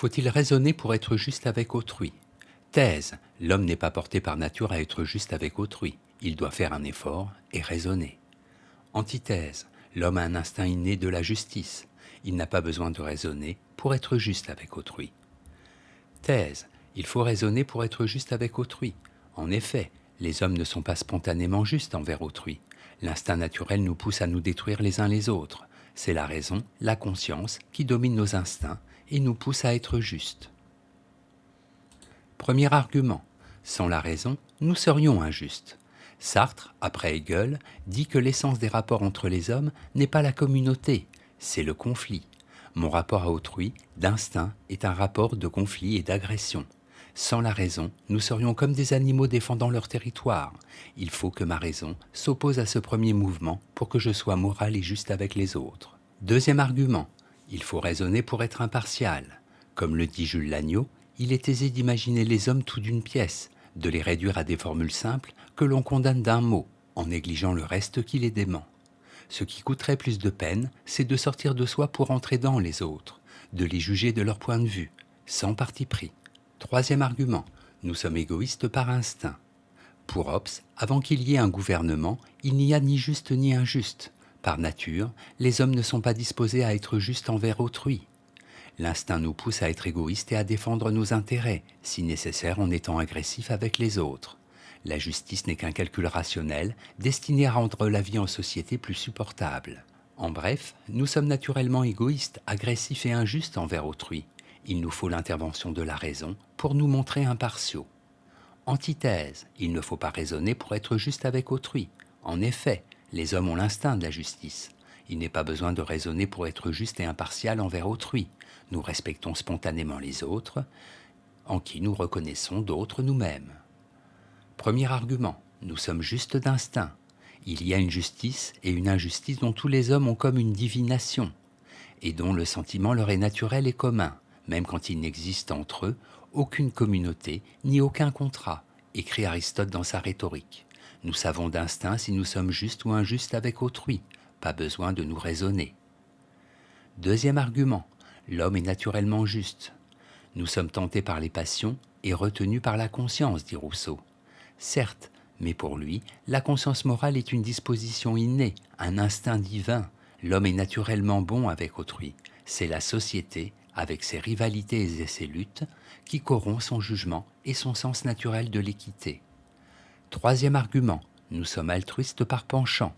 Faut-il raisonner pour être juste avec autrui? Thèse. L'homme n'est pas porté par nature à être juste avec autrui. Il doit faire un effort et raisonner. Antithèse. L'homme a un instinct inné de la justice. Il n'a pas besoin de raisonner pour être juste avec autrui. Thèse. Il faut raisonner pour être juste avec autrui. En effet, les hommes ne sont pas spontanément justes envers autrui. L'instinct naturel nous pousse à nous détruire les uns les autres. C'est la raison, la conscience, qui domine nos instincts et nous pousse à être justes. Premier argument. Sans la raison, nous serions injustes. Sartre, après Hegel, dit que l'essence des rapports entre les hommes n'est pas la communauté, c'est le conflit. Mon rapport à autrui, d'instinct, est un rapport de conflit et d'agression. Sans la raison, nous serions comme des animaux défendant leur territoire. Il faut que ma raison s'oppose à ce premier mouvement pour que je sois moral et juste avec les autres. Deuxième argument. Il faut raisonner pour être impartial. Comme le dit Jules Lagneau, il est aisé d'imaginer les hommes tout d'une pièce, de les réduire à des formules simples que l'on condamne d'un mot, en négligeant le reste qui les dément. Ce qui coûterait plus de peine, c'est de sortir de soi pour entrer dans les autres, de les juger de leur point de vue, sans parti pris. Troisième argument, nous sommes égoïstes par instinct. Pour Hobbes, avant qu'il y ait un gouvernement, il n'y a ni juste ni injuste. Par nature, les hommes ne sont pas disposés à être justes envers autrui. L'instinct nous pousse à être égoïstes et à défendre nos intérêts, si nécessaire en étant agressifs avec les autres. La justice n'est qu'un calcul rationnel, destiné à rendre la vie en société plus supportable. En bref, nous sommes naturellement égoïstes, agressifs et injustes envers autrui. Il nous faut l'intervention de la raison pour nous montrer impartiaux. Antithèse, il ne faut pas raisonner pour être juste avec autrui. En effet, les hommes ont l'instinct de la justice. Il n'est pas besoin de raisonner pour être juste et impartial envers autrui. Nous respectons spontanément les autres, en qui nous reconnaissons d'autres nous-mêmes. Premier argument, nous sommes justes d'instinct. Il y a une justice et une injustice dont tous les hommes ont comme une divination, et dont le sentiment leur est naturel et commun, même quand il n'existe entre eux aucune communauté ni aucun contrat, écrit Aristote dans sa rhétorique. Nous savons d'instinct si nous sommes justes ou injustes avec autrui, pas besoin de nous raisonner. Deuxième argument, l'homme est naturellement juste. Nous sommes tentés par les passions et retenus par la conscience, dit Rousseau. Certes, mais pour lui, la conscience morale est une disposition innée, un instinct divin. L'homme est naturellement bon avec autrui. C'est la société, avec ses rivalités et ses luttes, qui corrompt son jugement et son sens naturel de l'équité. Troisième argument, nous sommes altruistes par penchant.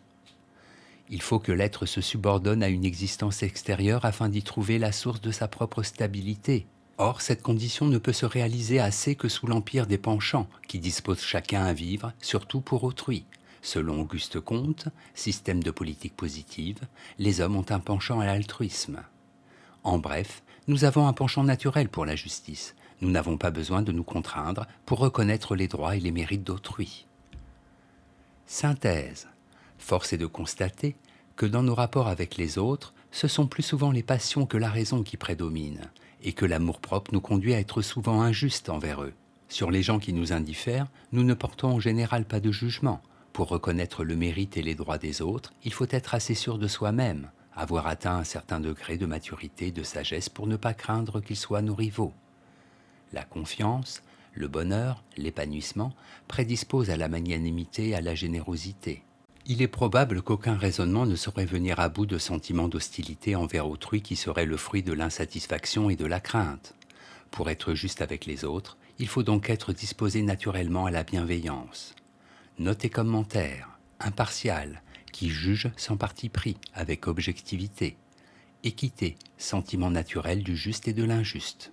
Il faut que l'être se subordonne à une existence extérieure afin d'y trouver la source de sa propre stabilité. Or, cette condition ne peut se réaliser assez que sous l'empire des penchants, qui disposent chacun à vivre, surtout pour autrui. Selon Auguste Comte, système de politique positive, les hommes ont un penchant à l'altruisme. En bref, nous avons un penchant naturel pour la justice. Nous n'avons pas besoin de nous contraindre pour reconnaître les droits et les mérites d'autrui. Synthèse. Force est de constater que dans nos rapports avec les autres, ce sont plus souvent les passions que la raison qui prédominent, et que l'amour-propre nous conduit à être souvent injustes envers eux. Sur les gens qui nous indiffèrent, nous ne portons en général pas de jugement. Pour reconnaître le mérite et les droits des autres, il faut être assez sûr de soi-même, avoir atteint un certain degré de maturité et de sagesse pour ne pas craindre qu'ils soient nos rivaux. La confiance, le bonheur, l'épanouissement prédisposent à la magnanimité et à la générosité. Il est probable qu'aucun raisonnement ne saurait venir à bout de sentiments d'hostilité envers autrui qui seraient le fruit de l'insatisfaction et de la crainte. Pour être juste avec les autres, il faut donc être disposé naturellement à la bienveillance. Note et commentaire, impartial, qui juge sans parti pris, avec objectivité. Équité, sentiment naturel du juste et de l'injuste.